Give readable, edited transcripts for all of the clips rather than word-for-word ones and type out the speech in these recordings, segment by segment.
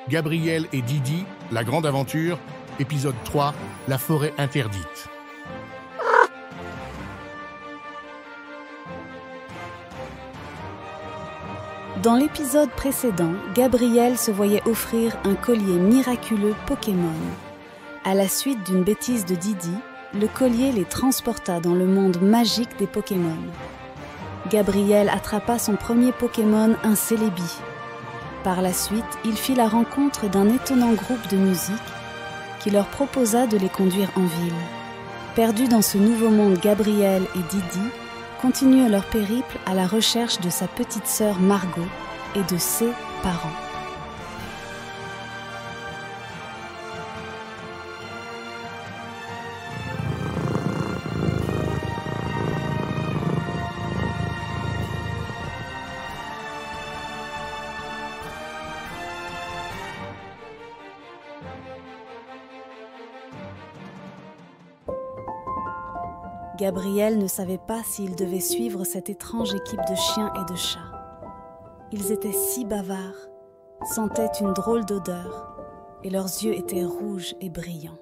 Gabriel et Didi, la grande aventure, épisode 3, la forêt interdite. Dans l'épisode précédent, Gabriel se voyait offrir un collier miraculeux Pokémon. À la suite d'une bêtise de Didi, le collier les transporta dans le monde magique des Pokémon. Gabriel attrapa son premier Pokémon, un Celebi. Par la suite, il fit la rencontre d'un étonnant groupe de musique qui leur proposa de les conduire en ville. Perdus dans ce nouveau monde, Gabriel et Didi continuent leur périple à la recherche de sa petite sœur Margot et de ses parents. Gabriel ne savait pas s'il devait suivre cette étrange équipe de chiens et de chats. Ils étaient si bavards, sentaient une drôle d'odeur, et leurs yeux étaient rouges et brillants.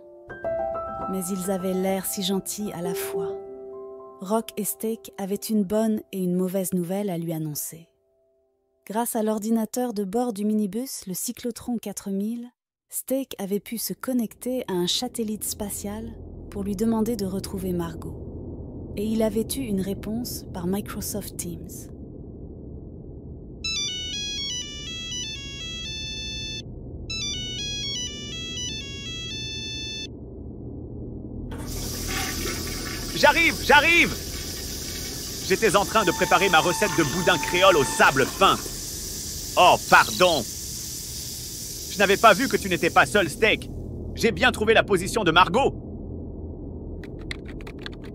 Mais ils avaient l'air si gentils à la fois. Rock et Steak avaient une bonne et une mauvaise nouvelle à lui annoncer. Grâce à l'ordinateur de bord du minibus, le Cyclotron 4000, Steak avait pu se connecter à un satellite spatial pour lui demander de retrouver Margot. Et il avait eu une réponse par Microsoft Teams. J'arrive! J'étais en train de préparer ma recette de boudin créole au sable fin. Oh, pardon! Je n'avais pas vu que tu n'étais pas seul, Steak. J'ai bien trouvé la position de Margot.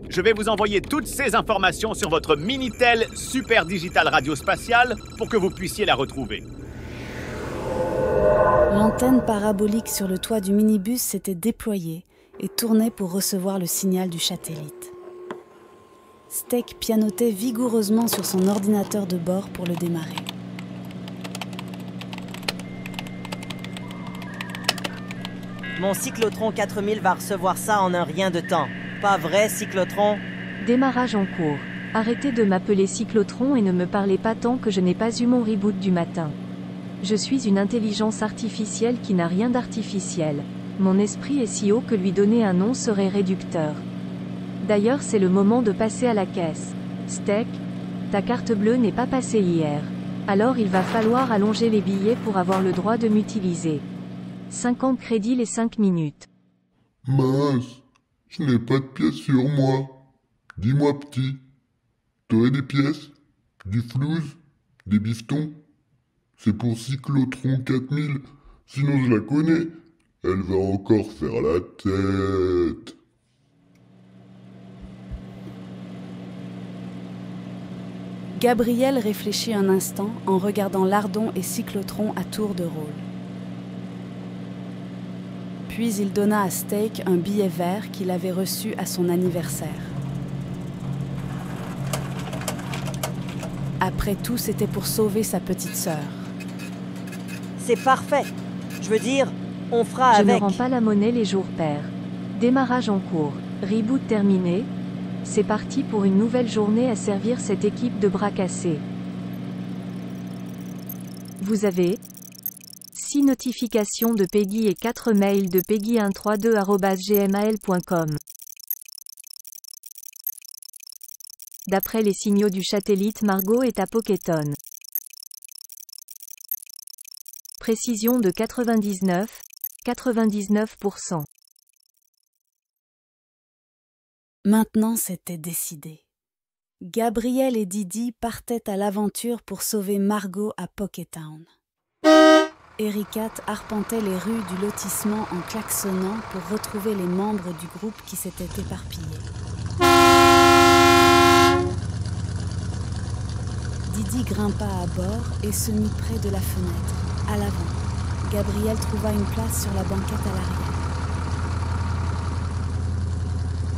Je vais vous envoyer toutes ces informations sur votre Minitel Super Digital Radio Spatial pour que vous puissiez la retrouver. L'antenne parabolique sur le toit du minibus s'était déployée et tournait pour recevoir le signal du satellite. Steak pianotait vigoureusement sur son ordinateur de bord pour le démarrer. Mon Cyclotron 4000 va recevoir ça en un rien de temps. Pas vrai, Cyclotron? Démarrage en cours. Arrêtez de m'appeler Cyclotron et ne me parlez pas tant que je n'ai pas eu mon reboot du matin. Je suis une intelligence artificielle qui n'a rien d'artificiel. Mon esprit est si haut que lui donner un nom serait réducteur. D'ailleurs, c'est le moment de passer à la caisse. Steak, ta carte bleue n'est pas passée hier. Alors il va falloir allonger les billets pour avoir le droit de m'utiliser. 50 crédits les 5 minutes. Mince, je n'ai pas de pièces sur moi. Dis-moi petit, t'aurais des pièces? Du flouze? Des bifetons? C'est pour Cyclotron 4000, sinon je la connais. Elle va encore faire la tête. Gabriel réfléchit un instant en regardant Lardon et Cyclotron à tour de rôle. Puis il donna à Steak un billet vert qu'il avait reçu à son anniversaire. Après tout, c'était pour sauver sa petite sœur. C'est parfait. Je veux dire, on fera Je avec. ne rends pas la monnaie les jours pairs. Démarrage en cours. Reboot terminé. C'est parti pour une nouvelle journée à servir cette équipe de bras cassés. Vous avez 6 notifications de Peggy et 4 mails de peggy132@gmail.com. D'après les signaux du satellite, Margot est à Pokéton. Précision de 99%. Maintenant, c'était décidé. Gabriel et Didi partaient à l'aventure pour sauver Margot à Pokétown. Ericat arpentait les rues du lotissement en klaxonnant pour retrouver les membres du groupe qui s'étaient éparpillés. Didi grimpa à bord et se mit près de la fenêtre, à l'avant. Gabriel trouva une place sur la banquette à l'arrière.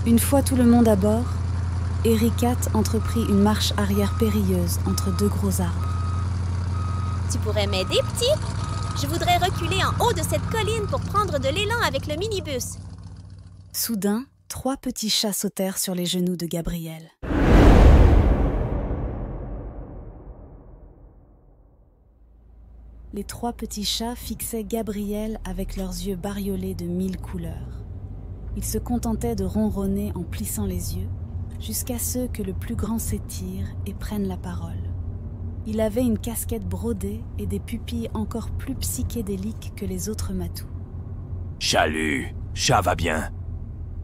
Une fois tout le monde à bord, Ericat entreprit une marche arrière périlleuse entre deux gros arbres. Tu pourrais m'aider, petit? Je voudrais reculer en haut de cette colline pour prendre de l'élan avec le minibus. Soudain, 3 petits chats sautèrent sur les genoux de Gabriel. Les 3 petits chats fixaient Gabriel avec leurs yeux bariolés de 1000 couleurs. Ils se contentaient de ronronner en plissant les yeux, jusqu'à ce que le plus grand s'étire et prenne la parole. Il avait une casquette brodée et des pupilles encore plus psychédéliques que les autres matous. « Chalut, chat va bien.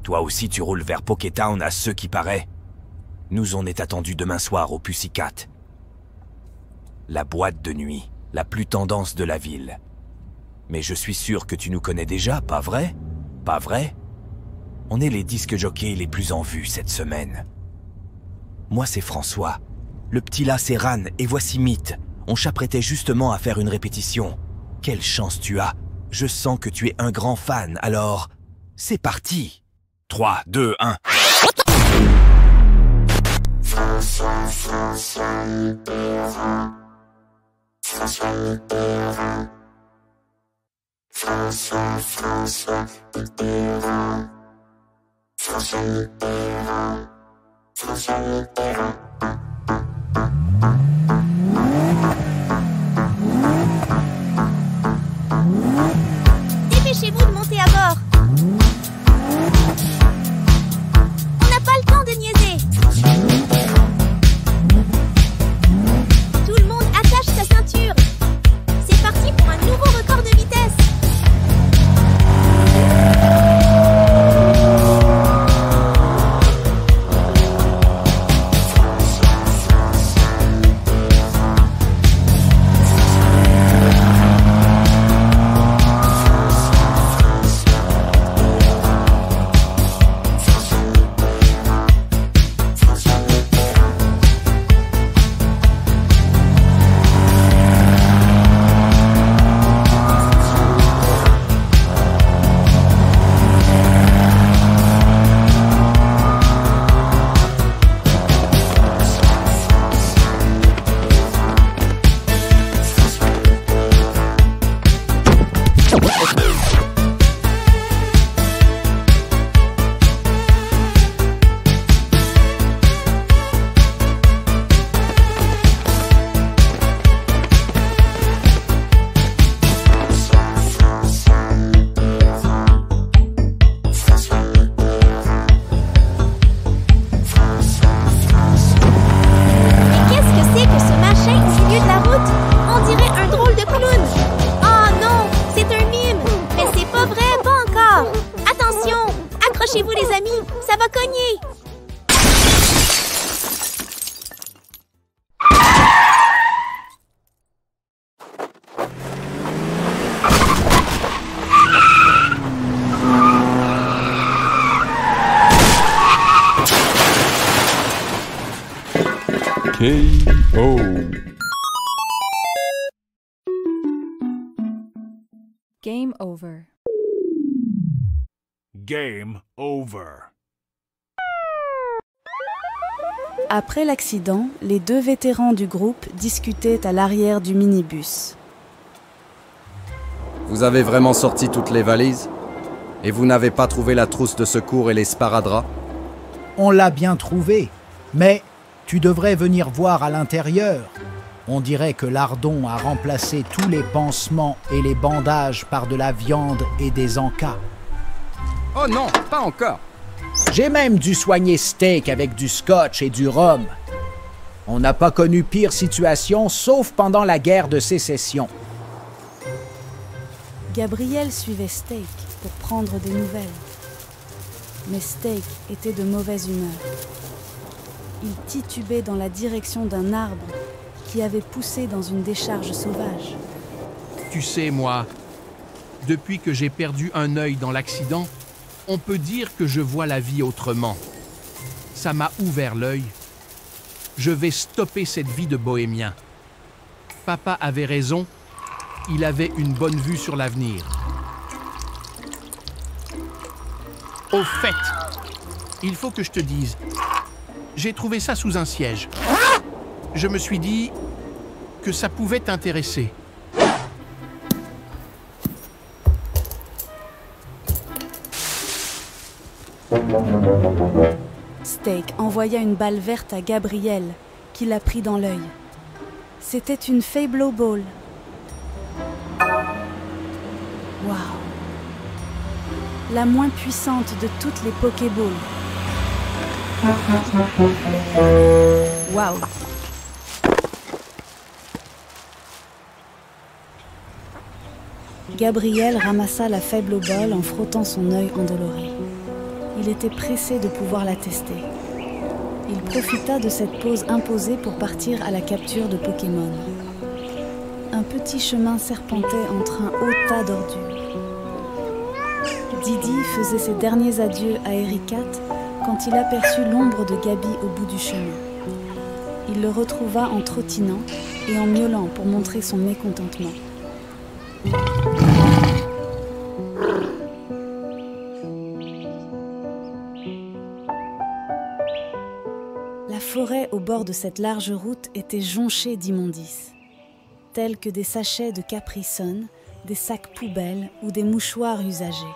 Toi aussi tu roules vers Pokétown à ce qui paraît. Nous on est attendus demain soir au Pussycat. La boîte de nuit, la plus tendance de la ville. Mais je suis sûr que tu nous connais déjà, pas vrai? Pas vrai? On est les disques jockeys les plus en vue cette semaine. Moi c'est François. Le petit là c'est Ran et voici Mythe. On s'apprêtait justement à faire une répétition. Quelle chance tu as. Je sens que tu es un grand fan, alors... C'est parti. 3, 2, 1... François, François Mitterrand. François Mitterrand. François, François Mitterrand. François Mitterrand. François Mitterrand. Dépêchez-vous de monter à bord. On n'a pas le temps de niaiser. Tout le monde attache sa ceinture. C'est parti pour un nouveau record de vitesse. Accrochez-vous les amis, ça va cogner. K.O. Game over. Game over. Après l'accident, les 2 vétérans du groupe discutaient à l'arrière du minibus. Vous avez vraiment sorti toutes les valises? Et vous n'avez pas trouvé la trousse de secours et les sparadraps? On l'a bien trouvé, mais tu devrais venir voir à l'intérieur. On dirait que Lardon a remplacé tous les pansements et les bandages par de la viande et des encas. Oh non, pas encore. J'ai même dû soigner Steak avec du scotch et du rhum. On n'a pas connu pire situation, sauf pendant la guerre de sécession. Gabriel suivait Steak pour prendre des nouvelles. Mais Steak était de mauvaise humeur. Il titubait dans la direction d'un arbre qui avait poussé dans une décharge sauvage. Tu sais, moi, depuis que j'ai perdu un œil dans l'accident, on peut dire que je vois la vie autrement. Ça m'a ouvert l'œil. Je vais stopper cette vie de bohémien. Papa avait raison, il avait une bonne vue sur l'avenir. Au fait, il faut que je te dise, j'ai trouvé ça sous un siège. Je me suis dit que ça pouvait t'intéresser. Steak envoya une balle verte à Gabriel, qui la prit dans l'œil. C'était une Fablo Ball. Waouh! La moins puissante de toutes les Pokéballs. Waouh! Gabriel ramassa la Fablo Ball en frottant son œil endolori. Il était pressé de pouvoir la tester. Il profita de cette pause imposée pour partir à la capture de Pokémon. Un petit chemin serpentait entre un haut tas d'ordures. Didi faisait ses derniers adieux à Ericat quand il aperçut l'ombre de Gabi au bout du chemin. Il le retrouva en trottinant et en miaulant pour montrer son mécontentement. La forêt au bord de cette large route était jonchée d'immondices, tels que des sachets de Capri-Sun, des sacs poubelles ou des mouchoirs usagés.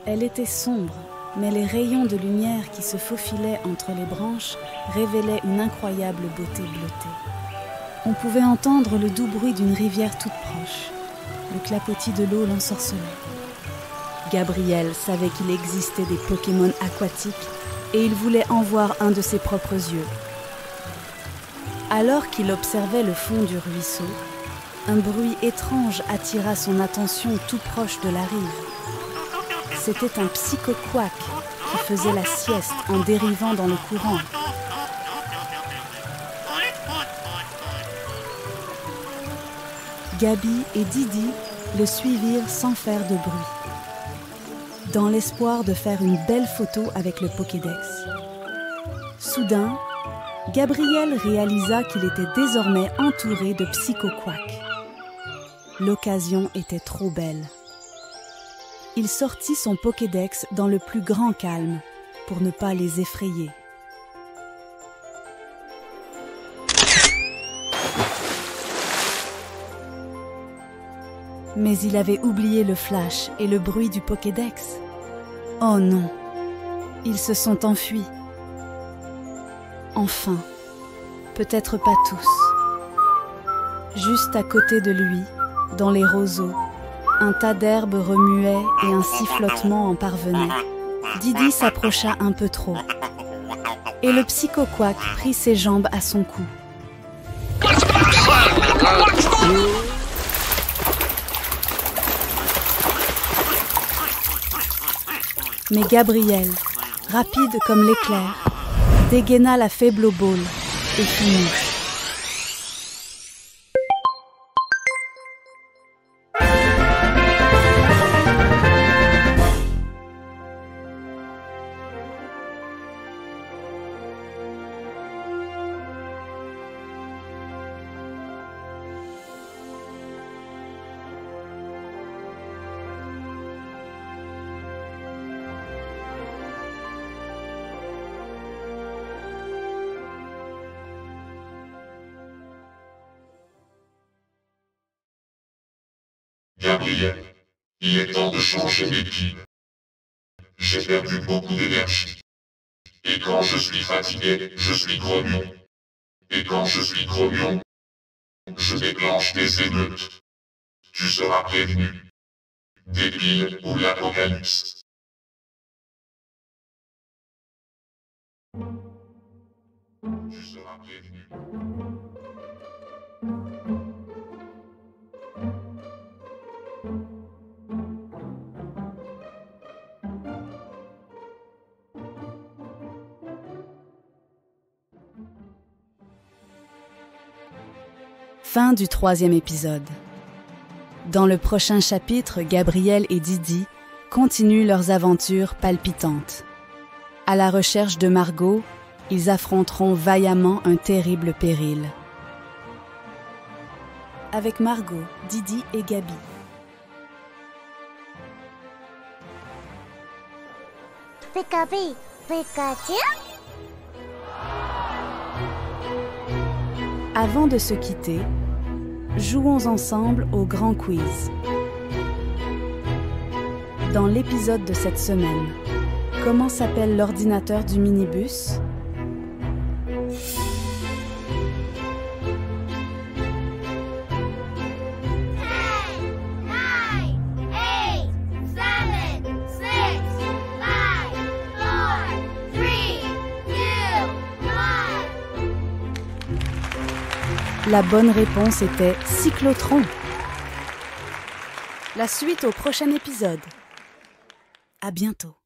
Elle était sombre, mais les rayons de lumière qui se faufilaient entre les branches révélaient une incroyable beauté bleutée. On pouvait entendre le doux bruit d'une rivière toute proche. Le clapotis de l'eau l'ensorcelait. Gabriel savait qu'il existait des Pokémon aquatiques et il voulait en voir un de ses propres yeux. Alors qu'il observait le fond du ruisseau, un bruit étrange attira son attention tout proche de la rive. C'était un Psycho-Quack qui faisait la sieste en dérivant dans le courant. Gabi et Didi le suivirent sans faire de bruit, dans l'espoir de faire une belle photo avec le Pokédex. Soudain, Gabriel réalisa qu'il était désormais entouré de Psycho-Quack. L'occasion était trop belle. Il sortit son Pokédex dans le plus grand calme pour ne pas les effrayer. Mais il avait oublié le flash et le bruit du Pokédex. Oh non, ils se sont enfuis. Enfin, peut-être pas tous. Juste à côté de lui, dans les roseaux, un tas d'herbes remuait et un sifflotement en parvenait. Didi s'approcha un peu trop. Et le Psycho-Quack prit ses jambes à son cou. Mais Gabriel, rapide comme l'éclair, dégaina la Fablo Ball et fit mouche. Gabriel, il est temps de changer d'équipe. J'ai perdu beaucoup d'énergie. Et quand je suis fatigué, je suis grognon. Et quand je suis grognon, je déclenche des émeutes. Tu seras prévenu. Débile ou l'apocalypse. Tu seras prévenu. Fin du 3e épisode. Dans le prochain chapitre, Gabriel et Didi continuent leurs aventures palpitantes. À la recherche de Margot, ils affronteront vaillamment un terrible péril. Avec Margot, Didi et Gabi. Pikapi, Pikachu. Avant de se quitter, jouons ensemble au grand quiz. Dans l'épisode de cette semaine, Comment s'appelle l'ordinateur du minibus? La bonne réponse était cyclotron. La suite au prochain épisode. À bientôt.